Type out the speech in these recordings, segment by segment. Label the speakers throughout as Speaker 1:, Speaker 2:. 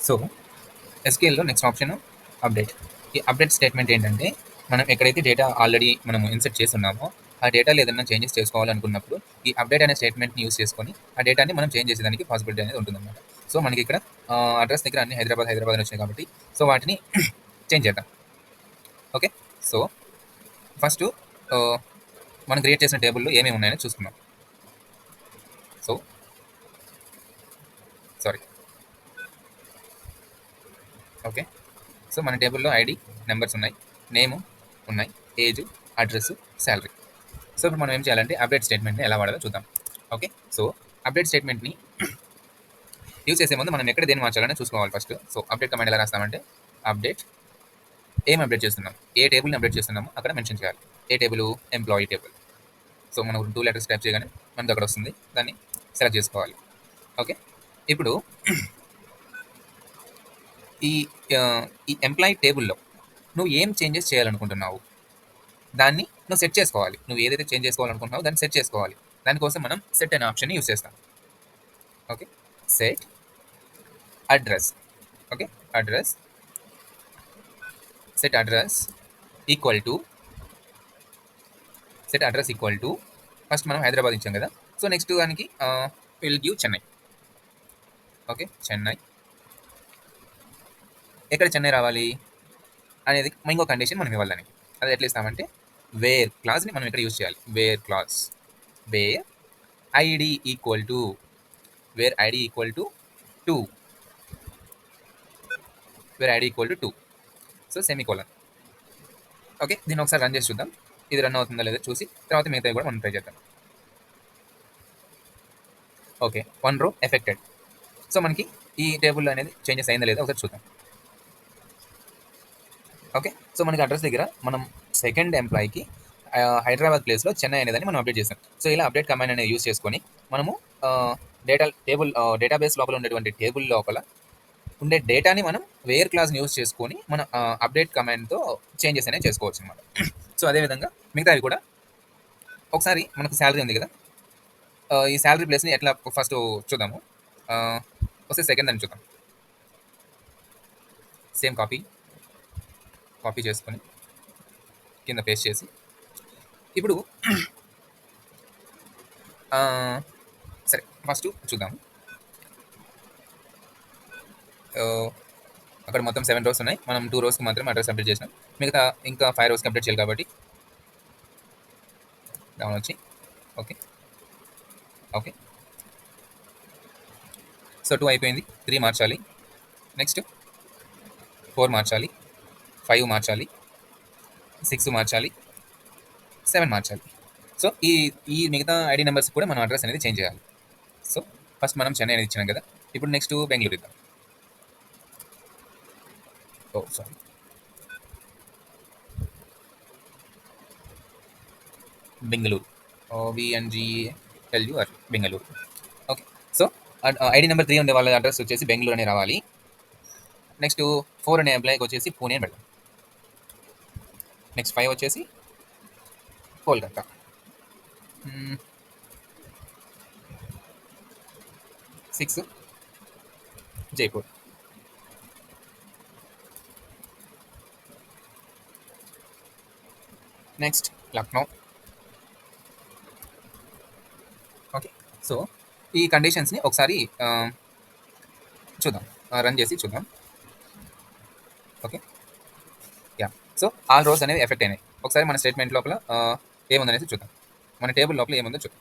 Speaker 1: So ఎస్క్యూఎల్‌లో next option update. ఈ update statement ఏంటంటే, మనం ఎక్కడైతే డేటా ఆల్రెడీ మనం ఇన్సర్ట్ చేసున్నామో, ఆ డేటాలో ఏదైనా చేంజెస్ చేసుకోవాలనుకున్నప్పుడు, ఈ అప్డేట్ అనే స్టేట్మెంట్‌ని యూజ్ చేసుకొని, ఆ డేటాని మనం చేంజ్ చేసేదానికి పాసిబిలిటీ అనేది ఉంటుందన్నమాట. సో, మనకి ఇక్కడ అడ్రెస్ దగ్గర అన్ని హైదరాబాద్, హైదరాబాద్ అని వచ్చినాయి కాబట్టి, సో, వాటిని చేంజ్ చేద్దాం. ఓకే. సో, ఫస్టు ఆహ్, మనం క్రియేట్ చేసిన టేబుల్‌లో ఏమేమి ఉన్నాయో చూసుకుందాం. So, sorry. ఓకే. సో, మన టేబుల్‌లో ఐడీ, నంబర్స్ ఉన్నాయి. నేము ఉన్నాయి. Age, address, salary. సో, ఇప్పుడు మనం ఏం చేయాలంటే అప్డేట్ స్టేట్మెంట్‌ని ఎలా వాడాలో చూద్దాం. ఓకే. సో, అప్డేట్ స్టేట్మెంట్‌ని యూజ్ చేసే ముందు మనం ఎక్కడ దేన్ని మార్చాలని చూసుకోవాలి ఫస్ట్. సో, అప్డేట్ కమాండ్ ఎలా రాస్తామంటే అప్డేట్ ఏం అప్డేట్ చేస్తున్నాం, ఏ టేబుల్‌ని అప్డేట్ చేస్తున్నామో అక్కడ మెన్షన్ చేయాలి. ఏ టేబుల్? Employee table. సో, మనం 2 లెటర్స్ టైప్ చేయగానే మనకి అక్కడ వస్తుంది. దాన్ని సెలెక్ట్ చేసుకోవాలి. ఓకే. ఇప్పుడు ఈ ఈ ఎంప్లాయీ టేబుల్‌లో నువ్వు ఏం చేంజెస్ చేయాలనుకుంటున్నావు? దాన్ని నువ్వు సెట్ చేసుకోవాలి. నువ్వు ఏదైతే చేంజ్ చేసుకోవాలనుకుంటున్నావో దాన్ని సెట్ చేసుకోవాలి. దానికోసం మనం సెట్ అనే ఆప్షన్‌ని యూజ్ చేస్తాం. Okay. Set address. Okay. Address set address equal to set address equal to first మనం హైదరాబాద్ ఇచ్చాం కదా. సో నెక్స్ట్ దానికి will give Chennai. Okay. Chennai. ఎక్కడ చెన్నై రావాలి అనేది ఇంకో కండిషన్ మనం ఇవ్వాలి దానికి. అది ఎట్లా ఇస్తామంటే వేర్ క్లాజ్ని మనం ఇక్కడ యూజ్ చేయాలి. Where clause wear ID equal to wear ID equal to 2 wear ID equal to 2. So semicolon. Okay. దీన్ని ఒకసారి రన్ చేసి చూద్దాం. ఇది రన్ అవుతుందో లేదో చూసి తర్వాత మిగతావి కూడా మనం ట్రై చేద్దాం. ఓకే. 1 రో ఎఫెక్టెడ్. సో మనకి ఈ టేబుల్ అనేది చేంజెస్ అయిందో లేదో ఒకసారి చూద్దాం. ఓకే. సో మనకి అడ్రస్ దగ్గర మనం సెకండ్ ఎంప్లాయీకి హైదరాబాద్ ప్లేస్‌లో చెన్నై అనేదాన్ని మనం అప్డేట్ చేసాం. సో ఇలా అప్డేట్ కమాండ్ అనేది యూజ్ చేసుకొని మనము డేటాబేస్ లోపల ఉండేటువంటి టేబుల్ లోపల ఉండే డేటాని మనం వేర్ క్లాస్‌ని యూజ్ చేసుకొని మన అప్డేట్ కమాండ్‌తో చేంజెస్ అనేవి చేసుకోవచ్చనమాట. సో అదే విధంగా మిగతావి కూడా ఒకసారి మనకు సాలరీ ఉంది కదా! ఈ సాలరీ ప్లేస్‌ని ఎట్లా ఫస్ట్ చూద్దాము. ఆహ్, ఒకసారి సెకండ్ దాన్ని చూద్దాం. సేమ్ కాపీ చేసుకొని కింద పేస్ట్ చేసి ఇప్పుడు సరే ఫస్ట్ చూద్దాం. అక్కడ మొత్తం 7 రోస్ ఉన్నాయి. మనం 2 రోస్‌కి మాత్రమే అడ్రెస్ అప్డేట్ చేసినాం. మిగతా ఇంకా 5 రోస్‌కి అప్డేట్ చేయాలి కాబట్టి డౌన్ వచ్చి ఓకే. ఓకే. సో 2 అయిపోయింది. 3 మార్చాలి. నెక్స్ట్ 4 మార్చాలి. 5 మార్చాలి. 6 మార్చాలి. 7 మార్చాలి. సో ఈ ఈ మిగతా ఐడీ నంబర్స్ కూడా మనం అడ్రెస్ అనేది చేంజ్ చేయాలి. సో ఫస్ట్ మనం చెన్నై అనేది ఇచ్చినాం కదా! ఇప్పుడు నెక్స్ట్ బెంగుళూరు ఇద్దాం. Oh! Sorry. Bengaluru. B N G L U R Bengaluru. Okay. So ID number 3 ఉండే వాళ్ళ అడ్రెస్ వచ్చేసి బెంగుళూరు అని రావాలి. నెక్స్ట్ 4 అనే ఎంప్లాయీకి వచ్చేసి పూణే అని పెడదాం. నెక్స్ట్ 5 వచ్చేసి Kolkata. 6 Jaipur. Next Lucknow. Okay. So ఈ కండిషన్స్‌ని ఒకసారి చూద్దాం. రన్ చేసి చూద్దాం. Okay. Yeah! So all rose అనేవి ఎఫెక్ట్ అయినాయి. ఒకసారి మన స్టేట్మెంట్ లోపల ఏముందనేసి చూద్దాం. మన టేబుల్ లోపల ఏముందో చూద్దాం.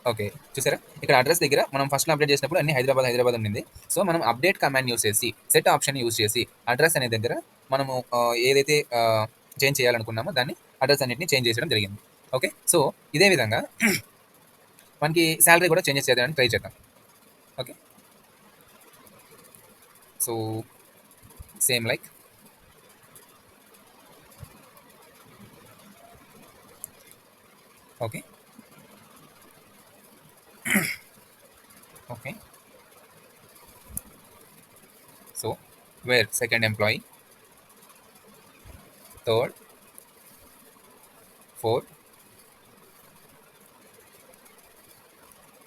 Speaker 1: ఓకే. చూసారా? ఇక్కడ అడ్రెస్ దగ్గర మనం ఫస్ట్‌లో అప్డేట్ చేసినప్పుడు అన్ని హైదరాబాద్, హైదరాబాద్ ఉండింది. సో మనం అప్డేట్ కమాండ్ యూజ్ చేసి సెట్ ఆప్షన్ యూజ్ చేసి అడ్రెస్ అనే దగ్గర మనము ఏదైతే చేంజ్ చేయాలనుకున్నామో దాన్ని అడ్రెస్ అన్నిటిని చేంజ్ చేసేయడం జరిగింది. ఓకే. సో ఇదే విధంగా మనకి సాలరీ కూడా చేంజెస్ చేయడానికి ట్రై చేద్దాం. Okay. So same like okay. Okay. So where second employee, third, fourth,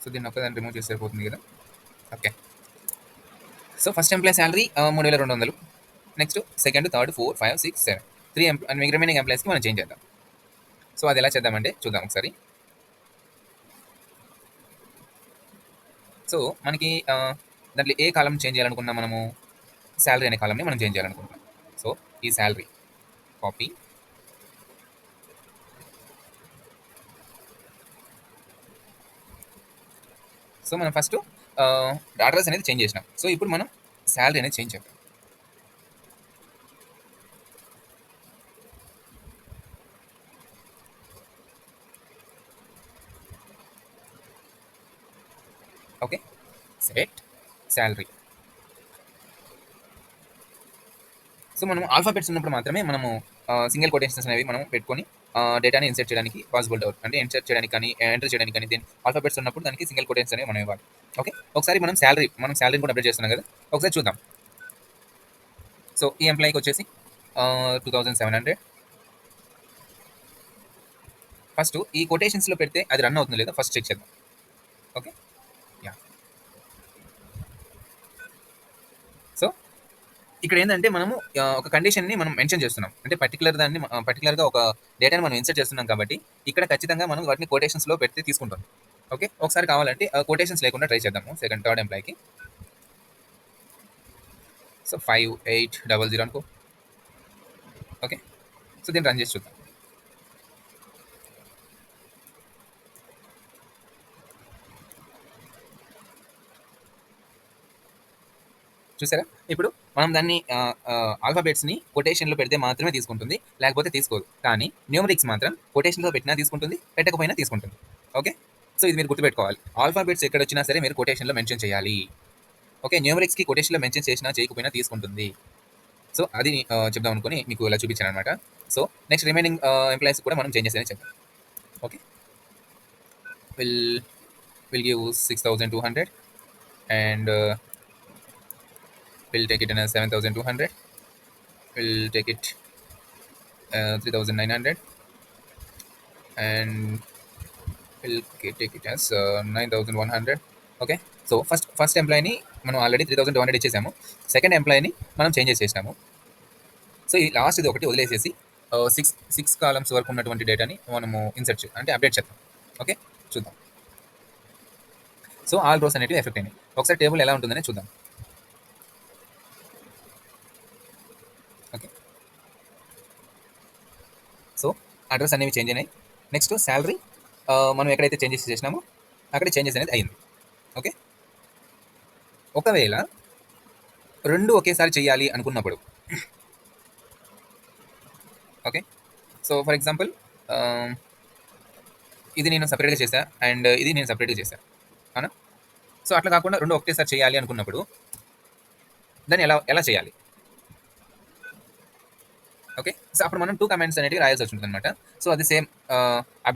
Speaker 1: so దీన్ని ఒక్కదాన్ని రిమూవ్ చేస్తే సరిపోతుంది కదా. ఓకే. So first employee salary 3200. Next second, third, 4, 5, 6, 7 3 remaining ఎంప్లాయీస్కి మనం చేంజ్ చేద్దాం. సో అది ఎలా చేద్దామంటే చూద్దాం ఒకసారి. సో మనకి దాంట్లో ఏ కాలం చేంజ్ చేయాలనుకున్నా మనము శాలరీ అనే కాలంని మనం చేంజ్ చేయాలనుకుంటున్నాం. సో ఈ శాలరీ కాపీ. సో మనం ఫస్ట్ అడ్రస్ అనేది చేంజ్ చేసినాం. సో ఇప్పుడు మనం శాలరీ అనేది చేంజ్ చేద్దాం. ఓకే. Set salary. సో మనం ఆల్ఫాబెట్స్ ఉన్నప్పుడు మాత్రమే మనము సింగిల్ కొటేషన్స్ అనేవి మనం పెట్టుకొని డేటాని ఇన్సర్ట్ చేయడానికి పాసిబుల్ అవుతుంది. అంటే ఇన్సర్ట్ చేయడానికి కానీ ఎంటర్ చేయడానికి కానీ దీని ఆల్ఫాబెట్స్ ఉన్నప్పుడు దానికి సింగిల్ కొటేషన్స్ అనేవి మనం ఇవ్వాలి. ఓకే. ఒకసారి మనం శాలరీని కూడా అప్డేట్ చేస్తున్నాం కదా, ఒకసారి చూద్దాం. సో ఈ ఎంప్లాయీకి వచ్చేసి 2700. ఫస్ట్ ఈ కొటేషన్స్లో పెడితే అది రన్ అవుతుంది లేదా ఫస్ట్ చెక్ చేద్దాం. ఓకే. యా. సో ఇక్కడ ఏంటంటే మనము ఒక కండిషన్ని మనం మెన్షన్ చేస్తున్నాం. అంటే పర్టికులర్గా ఒక డేటాని మనం ఇన్సర్ట్ చేస్తున్నాం కాబట్టి ఇక్కడ ఖచ్చితంగా మనం వాటిని కొటేషన్స్లో పెడితే తీసుకుంటాం. ఓకే. ఒకసారి కావాలంటే కొటేషన్స్ లేకుండా ట్రై చేద్దాము థర్డ్ ఎంప్లాయీకి. సో 5800 అనుకో. ఓకే. సో దీన్ని రన్ చేసి చూద్దాం. చూసారా, ఇప్పుడు మనం దాన్ని ఆల్ఫాబెట్స్ని కొటేషన్లో పెడితే మాత్రమే తీసుకుంటుంది, లేకపోతే తీసుకోదు. కానీ న్యూమరిక్స్ మాత్రం కొటేషన్లో పెట్టినా తీసుకుంటుంది, పెట్టకపోయినా తీసుకుంటుంది. ఓకే. సో ఇది మీరు గుర్తుపెట్టుకోవాలి. ఆల్ఫాబెట్స్ ఎక్కడ వచ్చినా సరే మీరు కొటేషన్లో మెన్షన్ చేయాలి. ఓకే. న్యూమరిక్స్కి కొటేషన్లో మెన్షన్ చేసినా చేయకపోయినా తీసుకుంటుంది. సో అది చెప్దాం అనుకుని మీకు ఇలా చూపించాను అనమాట. సో నెక్స్ట్ రిమైనింగ్ ఎంప్లాయీస్ కూడా మనం చేంజెస్ అనేది చెప్తాం. Okay. Will give 6200 and we'll take it in as 7200. We'll take it 3900 and we'll take it as 9100. Okay. So first ఎంప్లాయీని మనం ఆల్రెడీ 3200 ఇచ్చేసాము. సెకండ్ ఎంప్లాయీని మనం చేంజెస్ చేసినాము. సో ఈ లాస్ట్ ఇది ఒకటి వదిలేసేసి 6 కాలమ్స్ వరకు ఉన్నటువంటి డేటాని మనము అంటే అప్డేట్ చేద్దాం. ఓకే. చూద్దాం. సో ఆల్ రోస్ అనేటివి ఎఫెక్ట్ అయినాయి. ఒకసారి టేబుల్ ఎలా ఉంటుందని చూద్దాం. ఓకే. సో అడ్రస్ అనేవి చేంజ్ అయినాయి. నెక్స్ట్ శాలరీ మనం ఎక్కడైతే చేంజెస్ చేసినామో అక్కడ చేంజెస్ అనేది అయింది. ఓకే. ఒకవేళ రెండు ఒకేసారి చేయాలి అనుకున్నప్పుడు, ఓకే. సో ఫర్ ఎగ్జాంపుల్ ఇది నేను సపరేట్గా చేశా అండ్ ఇది నేను సపరేట్గా చేశాను, అవునా. సో అట్లా కాకుండా రెండు ఒకేసారి చేయాలి అనుకున్నప్పుడు దాన్ని ఎలా చేయాలి. ఓకే. సో అప్పుడు మనం 2 కమాండ్స్ అనేవి రాయాల్సి ఉంటుంది అనమాట. సో అది సేమ్